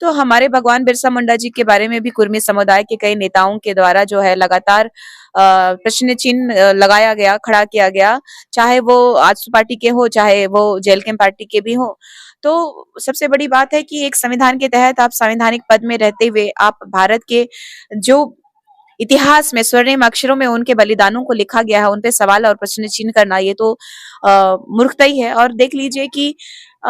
तो हमारे भगवान बिरसा मुंडा जी के बारे में भी कुर्मी समुदाय के कई नेताओं के द्वारा जो है लगातार प्रश्न चिन्ह लगाया गया, खड़ा किया गया, चाहे वो आजसू पार्टी के हो, चाहे वो जेएलके पार्टी के भी हो। तो सबसे बड़ी बात है कि एक संविधान के तहत आप संवैधानिक पद में रहते हुए आप भारत के जो इतिहास में स्वर्णिम अक्षरों में उनके बलिदानों को लिखा गया है, उन पे सवाल और प्रश्न चिन्ह करना ये तो मूर्खता ही है। और देख लीजिए कि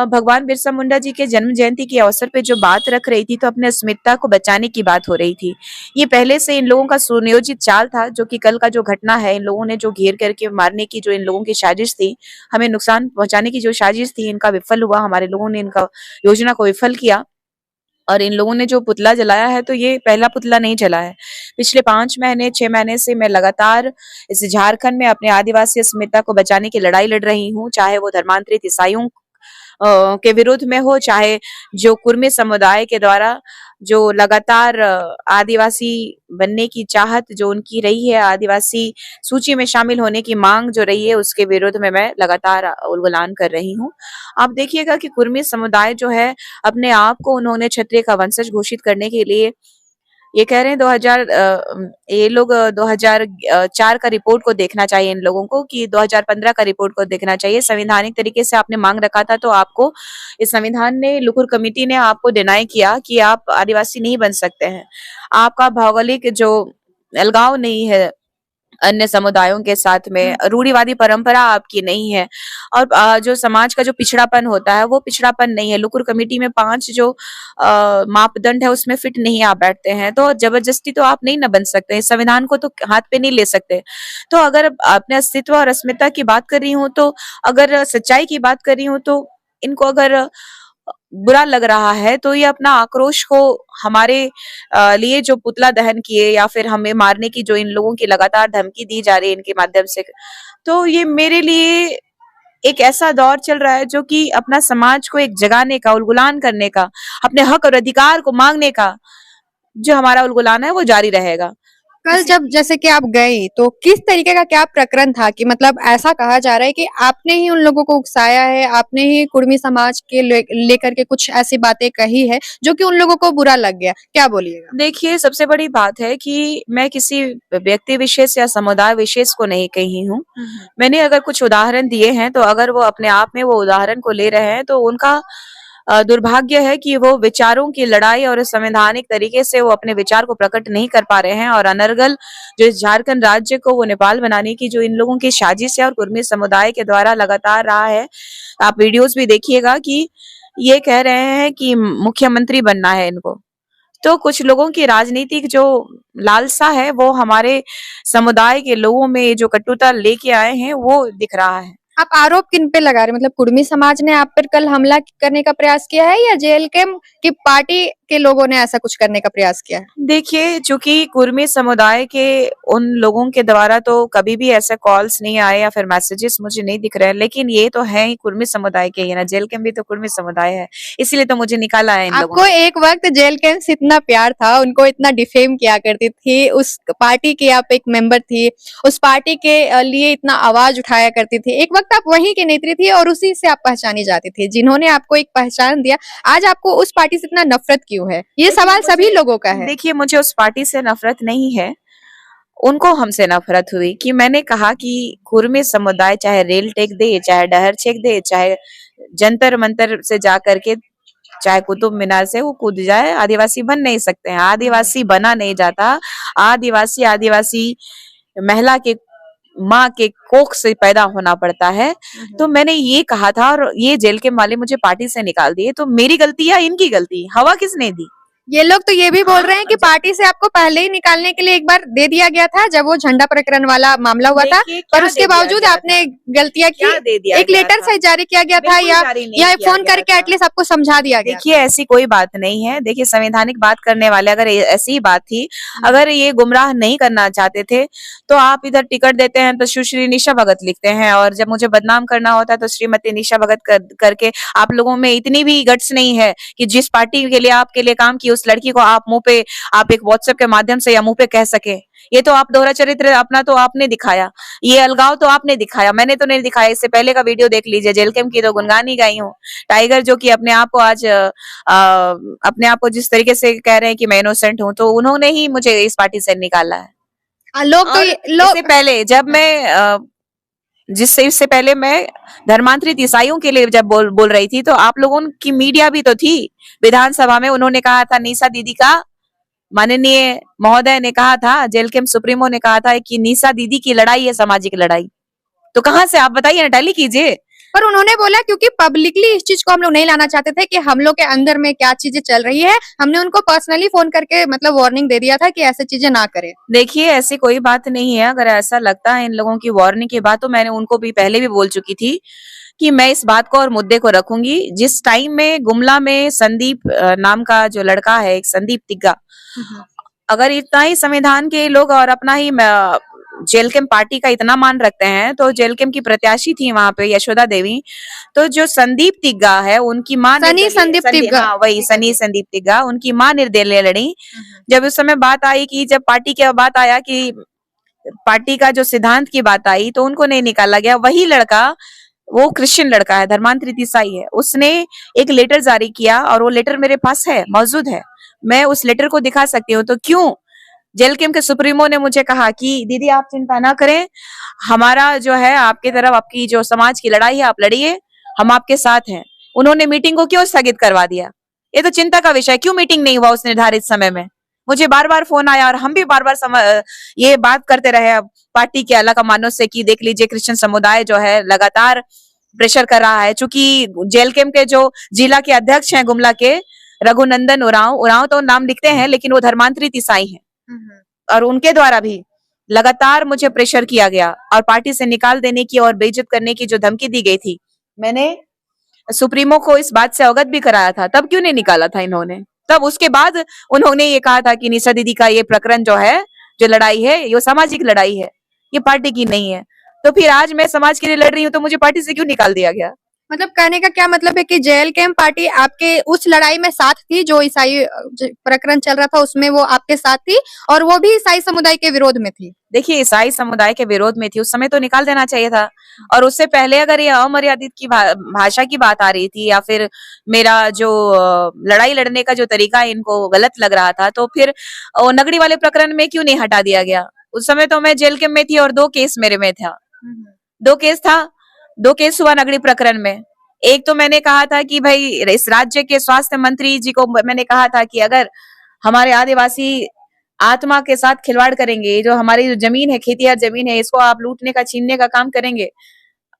भगवान बिरसा मुंडा जी के जन्म जयंती के अवसर पे जो बात रख रही थी, तो अपने अस्मिता को बचाने की बात हो रही थी। ये पहले से इन लोगों का सुनियोजित चाल था, जो कि कल का जो घटना है, इन लोगों ने जो घेर करके मारने की जो इन लोगों की साजिश थी, हमें नुकसान पहुंचाने की जो साजिश थी, इनका विफल हुआ। हमारे लोगों ने इनका योजना को विफल किया और इन लोगों ने जो पुतला जलाया है, तो ये पहला पुतला नहीं जला है। पिछले 5 महीने 6 महीने से मैं लगातार इस झारखंड में अपने आदिवासी अस्मिता को बचाने की लड़ाई लड़ रही हूँ, चाहे वो धर्मांतरित ईसाइयों के विरोध में हो, चाहे जो कुर्मी समुदाय के द्वारा जो लगातार आदिवासी बनने की चाहत जो उनकी रही है, आदिवासी सूची में शामिल होने की मांग जो रही है, उसके विरोध में मैं लगातार उलगुलान कर रही हूँ। आप देखिएगा कि कुर्मी समुदाय जो है, अपने आप को उन्होंने क्षत्रिय का वंशज घोषित करने के लिए ये कह रहे हैं 2004 का रिपोर्ट को देखना चाहिए इन लोगों को, कि 2015 का रिपोर्ट को देखना चाहिए। संवैधानिक तरीके से आपने मांग रखा था, तो आपको इस संविधान ने, लुकुर कमेटी ने आपको डिनाई किया कि आप आदिवासी नहीं बन सकते हैं। आपका भौगोलिक जो अलगाव नहीं है अन्य समुदायों के साथ में, रूढ़िवादी परंपरा आपकी नहीं है, और जो समाज का जो पिछड़ापन होता है, वो पिछड़ापन नहीं है। लुकुर कमेटी में 5 जो मापदंड है, उसमें फिट नहीं आप बैठते हैं, तो जबरदस्ती तो आप नहीं न बन सकते, संविधान को तो हाथ पे नहीं ले सकते। तो अगर अपने अस्तित्व और अस्मिता की बात कर रही हूँ, तो अगर सच्चाई की बात कर रही हूँ, तो इनको अगर बुरा लग रहा है, तो ये अपना आक्रोश को हमारे लिए जो पुतला दहन किए या फिर हमें मारने की जो इन लोगों की लगातार धमकी दी जा रही है इनके माध्यम से, तो ये मेरे लिए एक ऐसा दौर चल रहा है जो कि अपना समाज को एक जगाने का, उलगुलान करने का, अपने हक और अधिकार को मांगने का जो हमारा उलगुलान है, वो जारी रहेगा। कल जब जैसे कि आप गई, तो किस तरीके का क्या प्रकरण था कि मतलब ऐसा कहा जा रहा है कि आपने ही उन लोगों को उकसाया है, आपने ही कुर्मी समाज के लेकर के कुछ ऐसी बातें कही है जो कि उन लोगों को बुरा लग गया, क्या बोलिएगा? देखिए, सबसे बड़ी बात है कि मैं किसी व्यक्ति विशेष या समुदाय विशेष को नहीं कही हूँ। मैंने अगर कुछ उदाहरण दिए हैं, तो अगर वो अपने आप में वो उदाहरण को ले रहे हैं, तो उनका दुर्भाग्य है कि वो विचारों की लड़ाई और संवैधानिक तरीके से वो अपने विचार को प्रकट नहीं कर पा रहे हैं, और अनर्गल जो इस झारखंड राज्य को वो नेपाल बनाने की जो इन लोगों की साजिश है और कुर्मी समुदाय के द्वारा लगातार रहा है, आप वीडियोस भी देखिएगा कि ये कह रहे हैं कि मुख्यमंत्री बनना है इनको। तो कुछ लोगों की राजनीतिक जो लालसा है, वो हमारे समुदाय के लोगों में जो कटुता लेके आए हैं, वो दिख रहा है। आप आरोप किन पे लगा रहे, मतलब कुर्मी समाज ने आप पर कल हमला करने का प्रयास किया है या जेएलके की पार्टी के लोगों ने ऐसा कुछ करने का प्रयास किया है? देखिए, चूंकि कुर्मी समुदाय के उन लोगों के द्वारा तो कभी भी ऐसे कॉल्स नहीं आए या फिर मैसेजेस मुझे नहीं दिख रहे हैं, लेकिन ये तो है ही कुर्मी समुदाय के ही ना, जेएलके भी तो कुर्मी समुदाय है, इसीलिए तो मुझे निकाला है इन लोगों आपको एक वक्त जेएलके से इतना प्यार था, उनको इतना डिफेम किया करती थी, उस पार्टी की आप एक मेंबर थी, उस पार्टी के लिए इतना आवाज उठाया करती थी, एक वक्त आप वहीं की नेत्री थी और उसी से आप पहचानी जाती थी, जिन्होंने आपको एक पहचान दिया। आज आपको उस पार्टी से इतना नफरत क्यों है? ये सवाल सभी लोगों का है। देखिए, मुझे उस पार्टी से नफरत नहीं है, उनको हमसे नफरत हुई कि मैंने कहा कि कुर्मी समुदाय चाहे रेल टेक दे, चाहे डहर छेक दे, चाहे जंतर मंतर से जा करके, चाहे कुतुब मीनार से वो कूद जाए, आदिवासी बन नहीं सकते हैं। आदिवासी बना नहीं जाता। आदिवासी आदिवासी महिला के माँ के कोख से पैदा होना पड़ता है। तो मैंने ये कहा था, और ये जेल के माले मुझे पार्टी से निकाल दिए, तो मेरी गलती या इनकी गलती? हवा किसने दी? ये लोग तो ये भी बोल रहे हैं कि पार्टी से आपको पहले ही निकालने के लिए एक बार दे दिया गया था, जब वो झंडा प्रकरण वाला मामला हुआ था, पर उसके बावजूद आपने गलतियां की। एक लेटर से जारी किया गया था या फोन करके एटलीस्ट आपको समझा दिया गया? देखिए, ऐसी कोई बात नहीं है। देखिए, संवैधानिक बात करने वाले अगर ऐसी ही बात थी, अगर ये गुमराह नहीं करना चाहते थे, तो आप इधर टिकट देते हैं तो सुश्री निशा भगत लिखते हैं, और जब मुझे बदनाम करना होता है तो श्रीमती निशा भगत करके आप लोगों में इतनी भी गट्स नहीं है कि जिस पार्टी के लिए आपके लिए काम की उस लड़की को आप मुंह पे, आप एक व्हाट्सएप के माध्यम से या मुंह पे कह सके? ये तो आप दोहरा चरित्र अपना तो आपने दिखाया, ये अलगाव तो आपने दिखाया, मैंने तो नहीं दिखाया। इससे पहले का वीडियो देख लीजिए, जेल कैम्प की तो गुनगान ही गाई हूँ। टाइगर जो कि अपने आप को आज अपने आप को जिस तरीके से कह रहे हैं कि मैं इनोसेंट हूँ, तो उन्होंने ही मुझे इस पार्टी से निकाला है। लोग तो और इससे पहले जब मैं जिससे इससे पहले मैं धर्मांतरित ईसाइयों के लिए जब बोल रही थी, तो आप लोगों की मीडिया भी तो थी विधानसभा में। उन्होंने कहा था, निशा दीदी का, माननीय महोदय ने कहा था, जेल कैम्प सुप्रीमो ने कहा था कि निशा दीदी की लड़ाई है सामाजिक लड़ाई। तो कहां से, आप बताइए ना, टैली कीजिए। पर उन्होंने बोला क्योंकि पब्लिकली इस चीज को हम लोग नहीं लाना चाहते थे कि हम लोग के अंदर में क्या चीजें चल रही है। हमने उनको पर्सनली फोन करके मतलब वार्निंग दे दिया था कि ऐसी चीजें ना करें। देखिए, ऐसी कोई बात नहीं है। अगर ऐसा लगता है इन लोगों की वार्निंग के बाद, तो मैंने उनको भी पहले भी बोल चुकी थी कि मैं इस बात को और मुद्दे को रखूंगी। जिस टाइम में गुमला में संदीप नाम का जो लड़का है, एक संदीप तिग्गा, अगर इतना ही संविधान के लोग और अपना ही जेल कैम्प पार्टी का इतना मान रखते हैं, तो जेल कैम्प की प्रत्याशी थी वहां पे यशोदा देवी, तो जो संदीप तिग्गा है उनकी मां संदीप तिग्गा, हाँ वही संदीप तिग्गा, उनकी मां निर्दलीय लड़ी। जब उस समय बात आई कि जब पार्टी की बात आया कि पार्टी का जो सिद्धांत की बात आई, तो उनको नहीं निकाला गया। वही लड़का, वो क्रिश्चियन लड़का है, धर्मांतरित ईसाई है, उसने एक लेटर जारी किया और वो लेटर मेरे पास है, मौजूद है, मैं उस लेटर को दिखा सकती हूँ। तो क्यों जेल कैम्प के सुप्रीमो ने मुझे कहा कि दीदी आप चिंता ना करें, हमारा जो है आपकी तरफ, आपकी जो समाज की लड़ाई है आप लड़िए, हम आपके साथ हैं। उन्होंने मीटिंग को क्यों स्थगित करवा दिया? ये तो चिंता का विषय, क्यों मीटिंग नहीं हुआ उस निर्धारित समय में? मुझे बार बार फोन आया और हम भी बार बार ये बात करते रहे पार्टी के अलग कमानों से कि देख लीजिए क्रिश्चियन समुदाय जो है लगातार प्रेशर कर रहा है। चूंकि जेल कैम्प के जो जिला के अध्यक्ष हैं गुमला के, रघुनंदन उरांव तो नाम लिखते हैं, लेकिन वो धर्मांतरित ईसाई हैं, और उनके द्वारा भी लगातार मुझे प्रेशर किया गया और पार्टी से निकाल देने की और बेइज्जत करने की जो धमकी दी गई थी, मैंने सुप्रीमो को इस बात से अवगत भी कराया था। तब क्यों नहीं निकाला था इन्होंने? तब उसके बाद उन्होंने ये कहा था कि निशा दीदी का ये प्रकरण जो है, जो लड़ाई है, ये सामाजिक लड़ाई है, ये पार्टी की नहीं है। तो फिर आज मैं समाज के लिए लड़ रही हूँ, तो मुझे पार्टी से क्यों निकाल दिया गया? मतलब कहने का क्या मतलब है कि जेल कैम्प पार्टी आपके उस लड़ाई में साथ थी, जो ईसाई प्रकरण चल रहा था उसमें वो आपके साथ थी, और वो भी ईसाई समुदाय के विरोध में थी। देखिए, ईसाई समुदाय के विरोध में थी, उस समय तो निकाल देना चाहिए था। और उससे पहले अगर ये अमर्यादित की भाषा की बात आ रही थी, या फिर मेरा जो लड़ाई लड़ने का जो तरीका इनको गलत लग रहा था, तो फिर नगड़ी वाले प्रकरण में क्यों नहीं हटा दिया गया? उस समय तो मैं जेल कैम्प में थी और 2 केस मेरे में था, 2 केस था, 2 केस हुआ नगड़ी प्रकरण में। एक तो मैंने कहा था कि भाई इस राज्य के स्वास्थ्य मंत्री जी को मैंने कहा था कि अगर हमारे आदिवासी आत्मा के साथ खिलवाड़ करेंगे, जो हमारी जो जमीन है, खेतीहर जमीन है, इसको आप लूटने का, छीनने का काम करेंगे,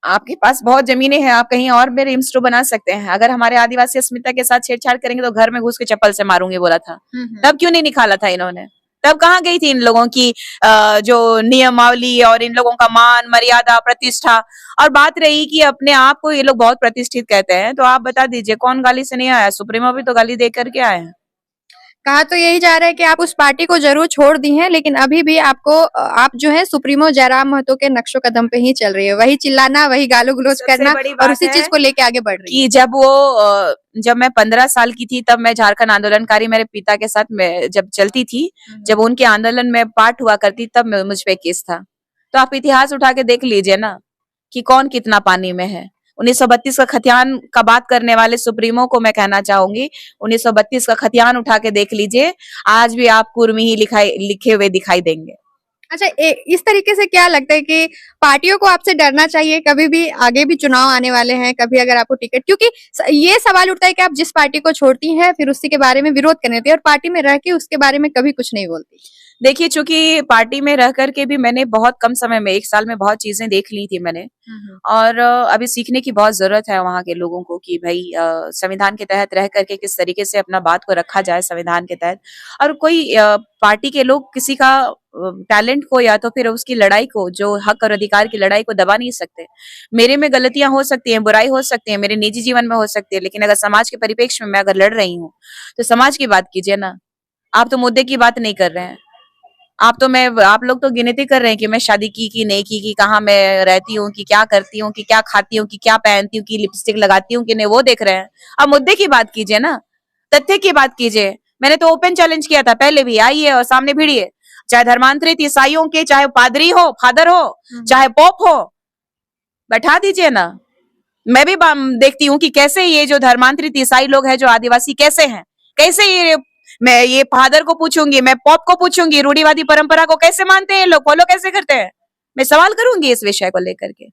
आपके पास बहुत जमीनें हैं, आप कहीं और मेरे इंस्टो बना सकते हैं। अगर हमारे आदिवासी अस्मिता के साथ छेड़छाड़ करेंगे तो घर में घुस के चप्पल से मारूंगी, बोला था। तब क्यों नहीं निकाला था इन्होंने? तब कहाँ गई थी इन लोगों की जो नियमावली और इन लोगों का मान मर्यादा प्रतिष्ठा? और बात रही कि अपने आप को ये लोग बहुत प्रतिष्ठित कहते हैं, तो आप बता दीजिए कौन गाली से नहीं आया? सुप्रीमो भी तो गाली दे करके आए हैं। कहा तो यही जा रहा है कि आप उस पार्टी को जरूर छोड़ दी हैं, लेकिन अभी भी आपको आप जो है सुप्रीमो जयराम महतो के नक्शो कदम पे ही चल रही है, वही चिल्लाना, वही गाली गलौज करना और उसी चीज को लेके आगे बढ़ रही है। कि जब मैं 15 साल की थी, तब मैं झारखंड आंदोलनकारी मेरे पिता के साथ मैं जब चलती थी, जब उनके आंदोलन में पार्ट हुआ करती, तब मुझ पे केस था। तो आप इतिहास उठा के देख लीजिए ना कि कौन कितना पानी में है। 1932 का खतियान का बात करने वाले सुप्रीमो को मैं कहना चाहूंगी, 1932 का खतियान उठा के देख लीजिए, आज भी आप कुर्मी ही लिखे हुए दिखाई देंगे। अच्छा, इस तरीके से क्या लगता है कि पार्टियों को आपसे डरना चाहिए? कभी भी आगे भी चुनाव आने वाले हैं, कभी अगर आपको टिकट, क्योंकि ये सवाल उठता है कि आप जिस पार्टी को छोड़ती हैं फिर उसी के बारे में विरोध करने देती है, और पार्टी में रह के उसके बारे में कभी कुछ नहीं बोलती। देखिए, चूंकि पार्टी में रह करके भी मैंने बहुत कम समय में, 1 साल में बहुत चीजें देख ली थी मैंने, और अभी सीखने की बहुत जरूरत है वहां के लोगों को कि भाई संविधान के तहत रह करके किस तरीके से अपना बात को रखा जाए संविधान के तहत। और कोई पार्टी के लोग किसी का टैलेंट को या तो फिर उसकी लड़ाई को, जो हक और अधिकार की लड़ाई को दबा नहीं सकते। मेरे में गलतियां हो सकती हैं, बुराई हो सकती है, मेरे निजी जीवन में हो सकती है, लेकिन अगर समाज के परिप्रेक्ष्य में मैं अगर लड़ रही हूँ, तो समाज की बात कीजिए ना। आप तो मुद्दे की बात नहीं कर रहे हैं। आप लोग तो गिनती कर रहे हैं कि मैं शादी की कि नहीं की, कि कहाँ मैं रहती हूँ, कि क्या करती हूँ, कि क्या खाती हूँ, कि क्या पहनती हूँ, कि लिपस्टिक लगाती हूँ कि नहीं, वो देख रहे हैं। अब मुद्दे की बात कीजिए ना, तथ्य की बात कीजिए। मैंने तो ओपन चैलेंज किया था पहले भी, आइए और सामने भिड़िए, चाहे धर्मांतरित ईसाइयों के, चाहे पादरी हो, फादर हो, चाहे पोप हो, बैठा दीजिए ना। मैं भी देखती हूँ कि कैसे ये जो धर्मांतरित ईसाई लोग हैं, जो आदिवासी कैसे हैं, कैसे ये, मैं ये फादर को पूछूंगी, मैं पॉप को पूछूंगी, रूढ़िवादी परंपरा को कैसे मानते हैं ये लोग, फॉलो कैसे करते हैं, मैं सवाल करूंगी इस विषय को लेकर के।